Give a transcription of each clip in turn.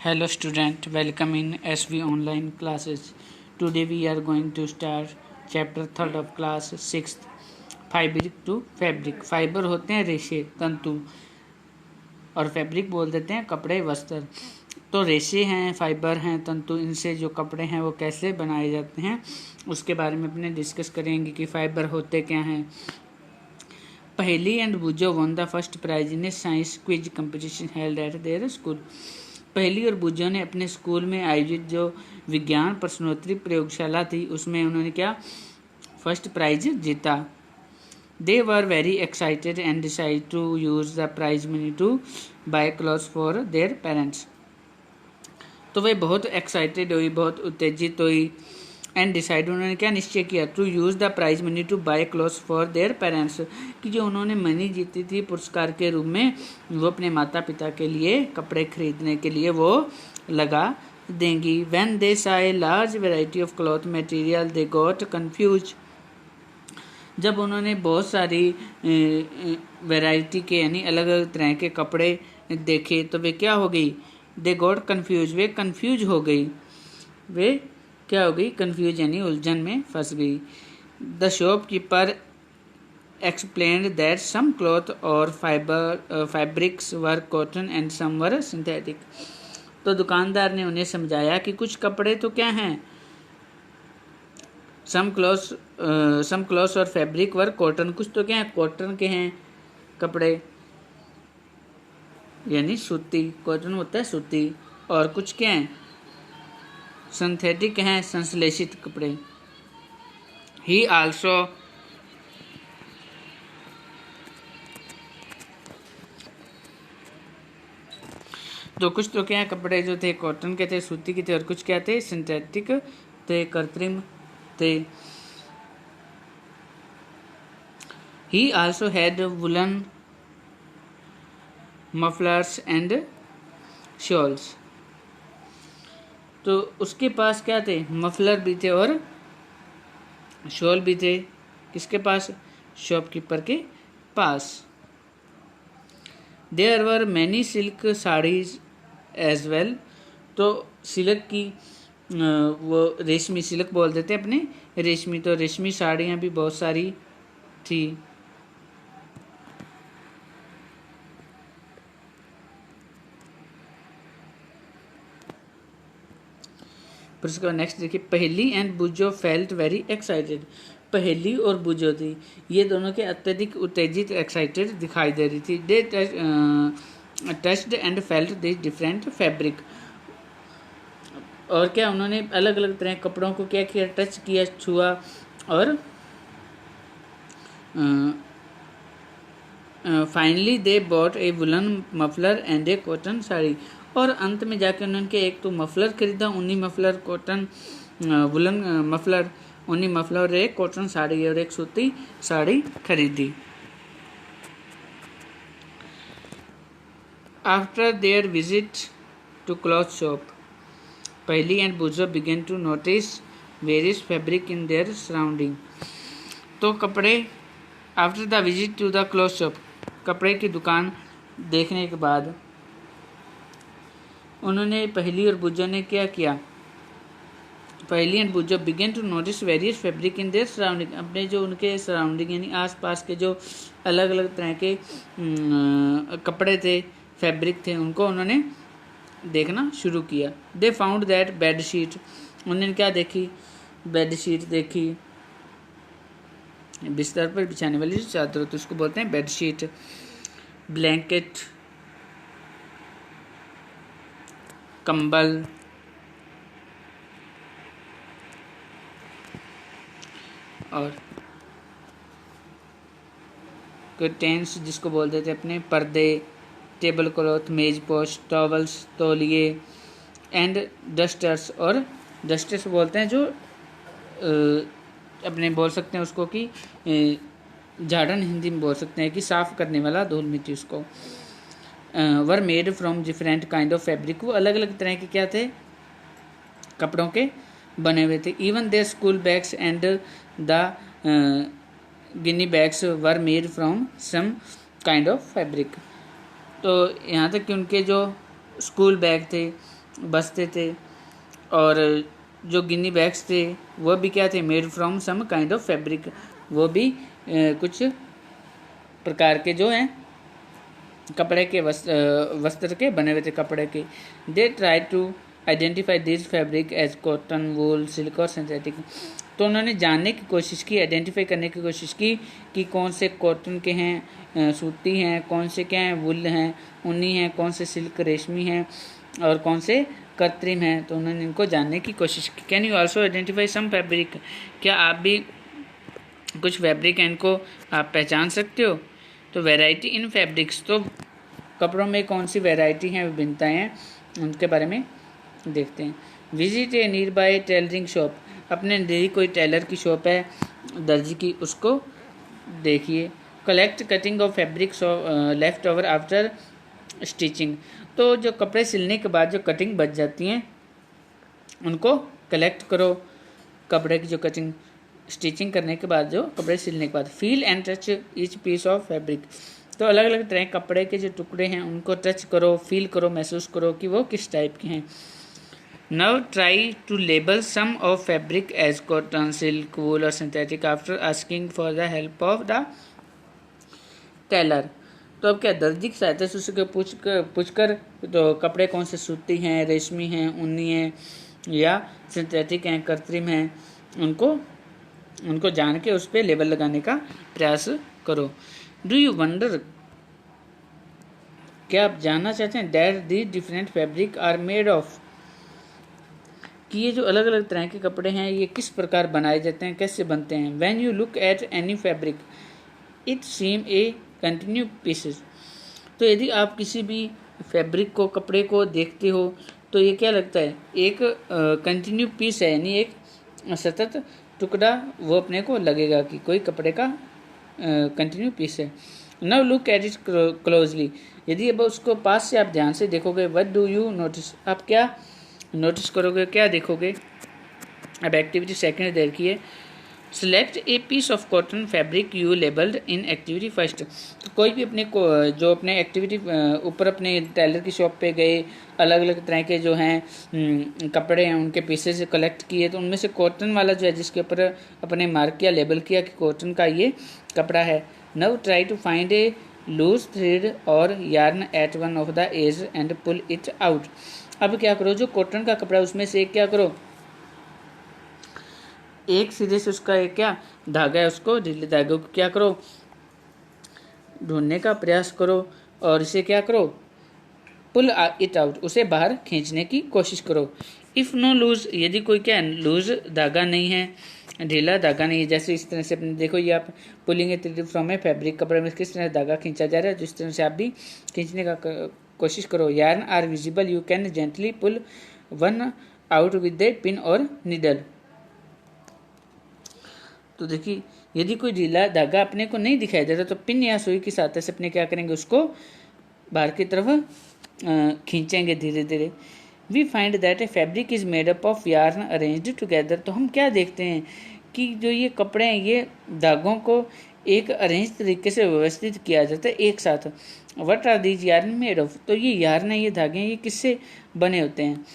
Hello student, welcome in SV online classes. Today we are going to start chapter 3rd of class 6th fibre to fabric. Fibre होते हैं रेशे तंतु और fabric बोल देते हैं कपड़े वस्त्र. तो रेशे हैं, फाइबर हैं, तंतु, इनसे जो कपड़े हैं वो कैसे बनाए जाते हैं उसके बारे में अपने डिस्कस करेंगे कि फाइबर होते क्या हैं. Paheli and Boojho won the first prize in a science quiz competition held at their school. Paheli और बुजो ने अपने स्कूल में आयोजित जो विज्ञान प्रश्नोत्तरी प्रयोगशाला थी उसमें उन्होंने क्या फर्स्ट प्राइज जीता. They were very excited and decide to use the prize money to buy clothes for their parents. तो वे बहुत एक्साइटेड हुई, बहुत उत्तेजित हुई. एंड डिसाइड, उन्होंने क्या निश्चय किया, to use the prize money to buy clothes for their parents, कि जो उन्होंने मनी जीती थी पुरस्कार के रूप में वो अपने माता पिता के लिए कपड़े खरीदने के लिए वो लगा देंगी. When they saw a large variety of cloth material they got confuse. जब उन्होंने बहुत सारी वैरायटी के यानी अलग अलग तरह के कपड़े देखे तो वे क्या हो गई, they got confuse, way confuse हो गई, वे क्या हो गई, कंफ्यूज यानी उलझन में फंस गई. The shopkeeper explained that some cloth और fabrics were cotton and some were synthetic. तो दुकानदार ने उन्हें समझाया कि कुछ कपड़े तो क्या हैं, सम क्लॉथ्स और फैब्रिक वर कॉटन, कुछ तो क्या है कॉटन के हैं कपड़े यानी सूती, कॉटन होता है सूती, और कुछ क्या हैं सिंथेटिक हैं संश्लेषित कपड़े. ही आल्सो तो कुछ तो क्या कपड़े जो थे कॉटन के थे, सूती के थे, और कुछ क्या थे सिंथेटिक थे, कृत्रिम थे. ही also had woollen mufflers and shawls. तो उसके पास क्या थे, मफलर भी थे और शॉल भी थे. किसके पास, शॉपकीपर के पास. There were many silk saris as well. तो सिल्क की वो रेशमी, सिल्क बोल देते हैं अपने रेशमी, तो रेशमी साड़ियाँ भी बहुत सारी थी. फिर उसके बाद नेक्स्ट देखिए, पहेली एंड बुजो फेल्ट वेरी एक्साइटेड. पहेली और बुजो थी, ये दोनों के अत्यधिक उत्तेजित एक्साइटेड दिखाई दे रही थी. They touched and felt this different fabric. और क्या उन्होंने अलग अलग तरह के कपड़ों को क्या किया, टच किया, छुआ, और finally they bought A woollen muffler and A cotton sari. और अंत में जाकर उन्होंने एक तो मफलर खरीदा, उन्हीं मफलर कॉटन वुलन मफलर, उन्हीं मफलर और एक कॉटन साड़ी और एक सूती साड़ी खरीदी. After their visit to cloth shop, Paheli and Boojho begin to notice various fabric in their surrounding. तो कपड़े after the visit to the cloth shop, कपड़े की दुकान देखने के बाद उन्होंने पहेली और बुजो ने क्या किया, Paheli and Boojho begin to notice various fabric in their surrounding. अपने जो उनके सराउंडिंग यानी आसपास के जो अलग अलग तरह के कपड़े थे, फैब्रिक थे, उनको उन्होंने देखना शुरू किया. They found that bed sheet, उन्होंने क्या देखी, बेड शीट देखी, बिस्तर पर बिछाने वाली जो चादर होती है उसको बोलते हैं बेड शीट. ब्लैंकेट, कंबल, और कर्टेन्स जिसको बोल देते अपने पर्दे, टेबल क्लॉथ, मेज पोस्ट, टॉवल्स, तौलिए, एंड डस्टर्स. और डस्टर्स बोलते हैं जो अपने बोल सकते हैं उसको कि झाड़न हिंदी में बोल सकते हैं कि साफ़ करने वाला धूल मिट्टी उसको. वर made from different kind of fabric, वो अलग अलग तरह के क्या थे कपड़ों के बने हुए थे. Even their school bags and the gunny bags were made from some kind of fabric. तो यहाँ तक कि उनके जो स्कूल बैग थे बसते थे, और जो गिनी बैग्स थे वो भी क्या थे, made from some kind of fabric, वो भी कुछ प्रकार के जो हैं कपड़े के वस्त्र के बने हुए थे, कपड़े के। They try to identify this fabric as cotton, wool, silk और सिंथेटिक। तो उन्होंने जानने की कोशिश की, आइडेंटिफाई करने की कोशिश की कि कौन से कॉटन के हैं, सूती हैं, कौन से क्या हैं, वुल हैं, ऊनी हैं, कौन से सिल्क रेशमी हैं, और कौन से कृत्रिम हैं। तो उन्होंने इनको जानने की कोशिश की। Can you also identify some fabric, क्या आप भी कुछ फैब्रिक हैं इनको आप पहचान सकते हो। तो वैरायटी इन फैब्रिक्स, तो कपड़ों में कौन सी वैरायटी हैं, विभिन्नताएँ हैं, उनके बारे में देखते हैं। Visit A near by tailoring shop, अपने नज़दीक कोई टेलर की शॉप है दर्जी की, उसको देखिए। Collect cutting of fabric left over after stitching, तो जो कपड़े सिलने के बाद जो कटिंग बच जाती हैं उनको कलेक्ट करो, कपड़े की जो कटिंग स्टिचिंग करने के बाद, जो कपड़े सिलने के बाद। Feel and touch each piece of fabric, तो अलग अलग तरह कपड़े के जो टुकड़े हैं उनको टच करो, फील करो, महसूस करो कि वो किस टाइप के हैं। Now try to label some of fabric as cotton, silk, wool or synthetic after asking for the help of the tailor। तो अब क्या, दर्जी की सहायता से उसके पूछकर तो कपड़े कौन से सूती हैं, रेशमी हैं, ऊनी हैं या सिंथेटिक हैं, कृत्रिम हैं, उनको जान के उस पर लेबल लगाने का प्रयास करो। डू यू वंडर, क्या आप जानना चाहते हैं, that the different fabric are made of, कि ये जो अलग अलग तरह के कपड़े हैं ये किस प्रकार बनाए जाते हैं, कैसे बनते हैं। When you look at any fabric it seem A continue pieces, तो यदि आप किसी भी फैब्रिक को, कपड़े को देखते हो तो ये क्या लगता है, एक कंटिन्यू पीस है, यानी एक सतत टुकड़ा वो अपने को लगेगा कि कोई कपड़े का कंटिन्यू पीस है। Now look at it closely, यदि अब उसको पास से आप ध्यान से देखोगे, व्हाट डू यू नोटिस, आप क्या नोटिस करोगे, क्या देखोगे। अब एक्टिविटी सेकंड देखिए। Select a piece of cotton fabric you labelled in activity first, तो कोई भी अपने को जो अपने एक्टिविटी ऊपर अपने टेलर की शॉप पे गए, अलग अलग तरह के जो हैं कपड़े हैं उनके पीसेस कलेक्ट किए, तो उनमें से कॉटन वाला जो है जिसके ऊपर अपने मार्क किया, लेबल किया कि कॉटन का ये कपड़ा है। Now try to find a loose thread और yarn at one of the edge and pull it out. अब क्या करो, जो कॉटन का कपड़ा उसमें से एक क्या करो, एक सिरे से उसका एक क्या धागा है, उसको ढीले धागे को क्या करो, ढूंढने का प्रयास करो, और इसे क्या करो, पुल इट आउट, उसे बाहर खींचने की कोशिश करो। इफ़ नो लूज, यदि कोई क्या लूज धागा नहीं है, ढीला धागा नहीं है, जैसे इस तरह से अपने देखो, ये आप pulling thread from A fabric, कपड़े में किस तरह धागा खींचा जा रहा है, जिस तरह से आप भी खींचने का कोशिश करो। Yarn are visible, you can gently pull one out with a pin और निडल। तो देखिए, यदि कोई ढीला धागा अपने को नहीं दिखाई देता तो पिन या सुई की सहायता से अपने क्या करेंगे, उसको बाहर की तरफ खींचेंगे धीरे धीरे। We find that a fabric is made up of yarn arranged together, तो हम क्या देखते हैं कि जो ये कपड़े हैं ये धागों को एक अरेंज तरीके से व्यवस्थित किया जाता है एक साथ। What are these yarn made of, तो ये यार्न है, ये धागे हैं, ये किससे बने होते हैं,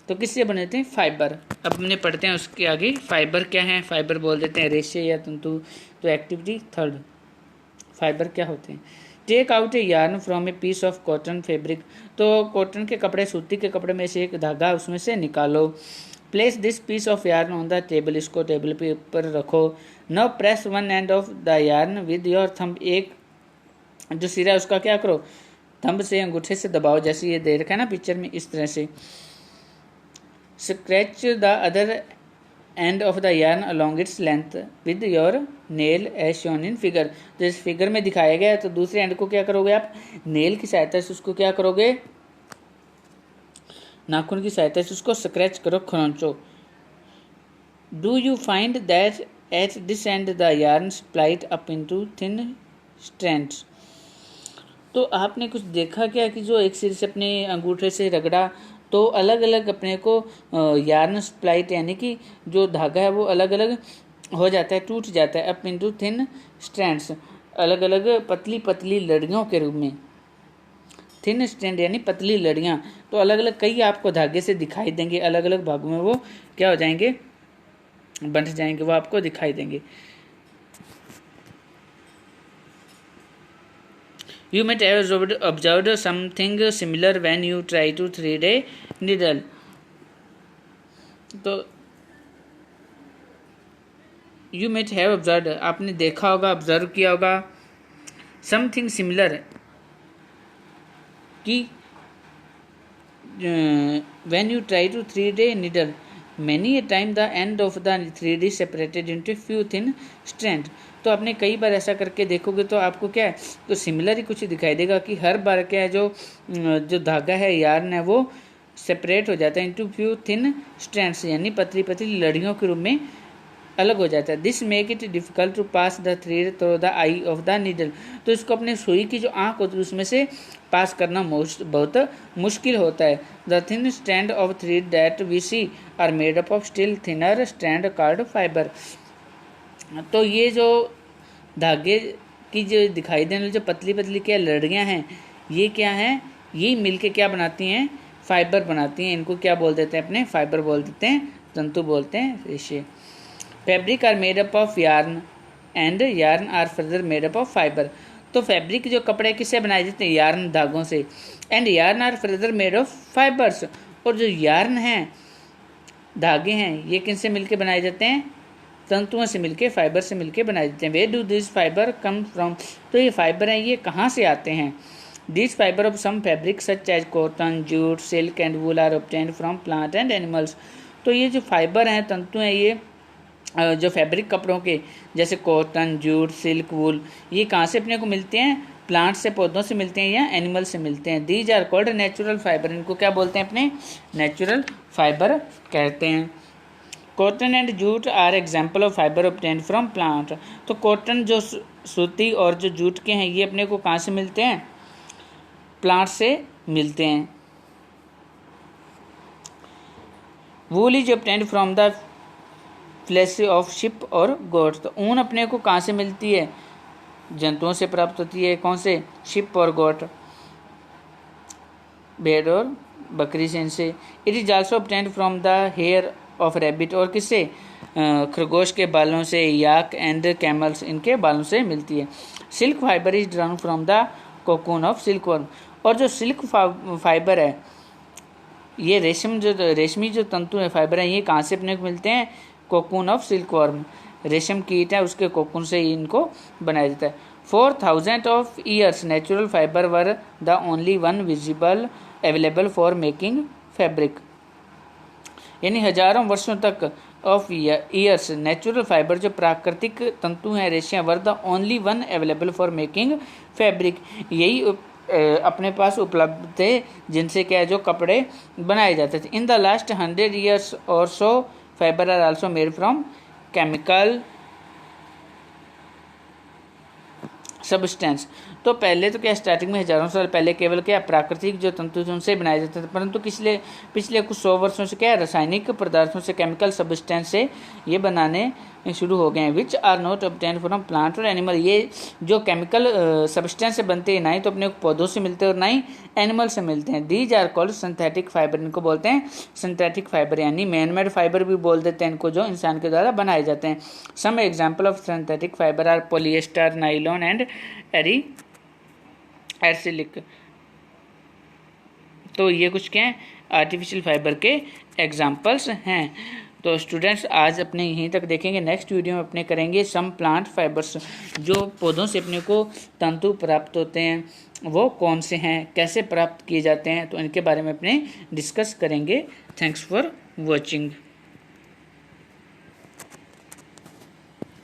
तो किससे बने होते हैं, फाइबर। अब हमने पढ़ते हैं उसके आगे, फाइबर क्या है, फाइबर बोल देते हैं रेशे या तंतु। तो एक्टिविटी थर्ड, फाइबर क्या होते हैं। Take out a yarn from a piece of cotton fabric, तो कॉटन के कपड़े, सूती के कपड़े में से एक धागा उसमें से निकालो। Place this piece of yarn on the table, इसको टेबल पे ऊपर रखो। Now press one end of the yarn with your thumb, एक जो सिरा है उसका क्या करो, थंब से अंगूठे से दबाओ, जैसे ये दे रखा है ना पिक्चर में, इस तरह से। Scratch the other end of the yarn along its length with your nail as shown in figure, तो इस फिगर में दिखाया गया है, तो दूसरे एंड को क्या करोगे आप, नेल की सहायता से उसको क्या करोगे, नाखून की सहायता से उसको स्क्रैच करो, खरोंचो। Do you find that at this end the yarn split up into thin strands, तो आपने कुछ देखा क्या कि जो एक सिरे से अपने अंगूठे से रगड़ा तो अलग अलग अपने को यार्न स्प्लाइट, यानी कि जो धागा है वो अलग अलग हो जाता है, टूट जाता है, अप इनटू थिन स्ट्रैंड्स, अलग अलग पतली पतली लड़ियों के रूप में। थिन स्ट्रैंड यानी पतली लड़ियाँ, तो अलग अलग कई आपको धागे से दिखाई देंगे, अलग अलग भागों में वो क्या हो जाएंगे, बंट जाएंगे, वो आपको दिखाई देंगे। You might have observed something similar when you try to thread a needle. तो you might have observed, आपने देखा होगा, ऑब्जर्व किया होगा, समथिंग सिमिलर कि when you try to thread a needle, many a time the end of the thread is separated into few thin strands. तो आपने कई बार ऐसा करके देखोगे तो आपको क्या है, तो सिमिलर ही कुछ दिखाई देगा कि हर बार क्या है, जो धागा है, यार्न है, वो सेपरेट हो जाता है इनटू फ्यू थिन स्ट्रैंड्स, यानी पतली पतली लड़ियों के रूप में अलग हो जाता है। This make it difficult to pass the thread through the eye of the needle, तो इसको अपने सुई की जो आँख होती है उसमें से पास करना बहुत मुश्किल होता है। The thin strand of thread that we see are made up of still thinner strand called fibre. तो ये जो धागे की जो दिखाई देने वाली जो पतली पतली क्या लड़ियाँ हैं, ये क्या हैं, ये मिलके क्या बनाती हैं, फाइबर बनाती हैं। इनको क्या बोल देते हैं, अपने फाइबर बोल देते हैं, तंतु बोलते हैं, रेशे। Fabric are made up of yarn and yarn are further made up of fibre. तो फैब्रिक जो कपड़े किससे बनाए जाते हैं, यार्न धागों से, and yarn are further made of fibres, और जो यार्न हैं, धागे हैं, ये किनसे मिलके बनाए जाते हैं, तंतुओं से मिलके, फाइबर से मिलके बनाए जाते हैं। Where do this fibre come from, तो ये फाइबर हैं, ये कहाँ से आते हैं। This fibre of some fabric such as cotton, jute, silk and wool are obtained from plant and animals. तो ये जो फाइबर हैं, तंतु हैं, ये जो फैब्रिक कपड़ों के, जैसे कॉटन, जूट, सिल्क, वूल, ये कहाँ से अपने को मिलते हैं, प्लांट से, पौधों से मिलते हैं या एनिमल से मिलते हैं। These are called natural fibre, इनको क्या बोलते हैं, अपने नेचुरल फाइबर कहते हैं। Cotton and jute are example of fibre obtained from plant. तो कॉटन जो सूती और जो जूट के हैं, ये अपने को कहाँ से मिलते हैं, प्लांट से मिलते हैं। वूल is obtained from the flash of ship और गोट। तो ऊन अपने को कहाँ से मिलती है, जंतुओं से प्राप्त होती है, कौन से, शिप और गोट, भेड़ और बकरी से, इनसे। It is also obtained from the hair of rabbit, और किससे, खरगोश के बालों से, याक एंड कैमल्स, इनके बालों से मिलती है। Silk fibre is drown from the cocoon of silkworm, और जो सिल्क फाइबर है, ये रेशमी जो तंतु है, फाइबर है, ये कहाँ से अपने को मिलते हैं, कोकून ऑफ सिल्कवर्म, रेशम कीट है, उसके कोकून से इनको बनाया जाता है। 4000 of years natural fibre were the only one visible available for making fabric, यानी हजारों वर्षों तक ऑफ ईयर्स नेचुरल फाइबर जो प्राकृतिक तंतु हैं, रेशियाँ, were the only one available for making fabric, यही अपने पास उपलब्ध थे जिनसे क्या है, जो कपड़े बनाए जाते थे। इन द लास्ट 100 ईयर्स और so fibre are also made from chemical substance. तो पहले तो क्या, स्टार्टिंग में हजारों साल पहले केवल क्या प्राकृतिक जो तंतु थे उनसे बनाए जाते थे, परंतु पिछले कुछ 100 वर्षों से क्या रासायनिक पदार्थों से, केमिकल सब्सटेंस से ये बनाने शुरू हो गए हैं। Which are not obtained from plant और एनिमल, ये जो केमिकल सब्सटेंस से बनते हैं, ना ही तो अपने पौधों से मिलते हैं और ना ही एनिमल से मिलते हैं। These are called synthetic fibre, इनको बोलते हैं सिंथेटिक फाइबर, यानी मैन मेड फाइबर भी बोल देते हैं इनको, जो इंसान के द्वारा बनाए जाते हैं। Some example of synthetic fibre are polyester, nylon and acrylic. तो ये कुछ क्या है, आर्टिफिशियल फाइबर के एग्जाम्पल्स हैं। तो स्टूडेंट्स आज अपने यहीं तक देखेंगे, नेक्स्ट वीडियो में अपने करेंगे सम प्लांट फाइबर्स, जो पौधों से अपने को तंतु प्राप्त होते हैं वो कौन से हैं, कैसे प्राप्त किए जाते हैं, तो इनके बारे में अपने डिस्कस करेंगे। Thanks for watching.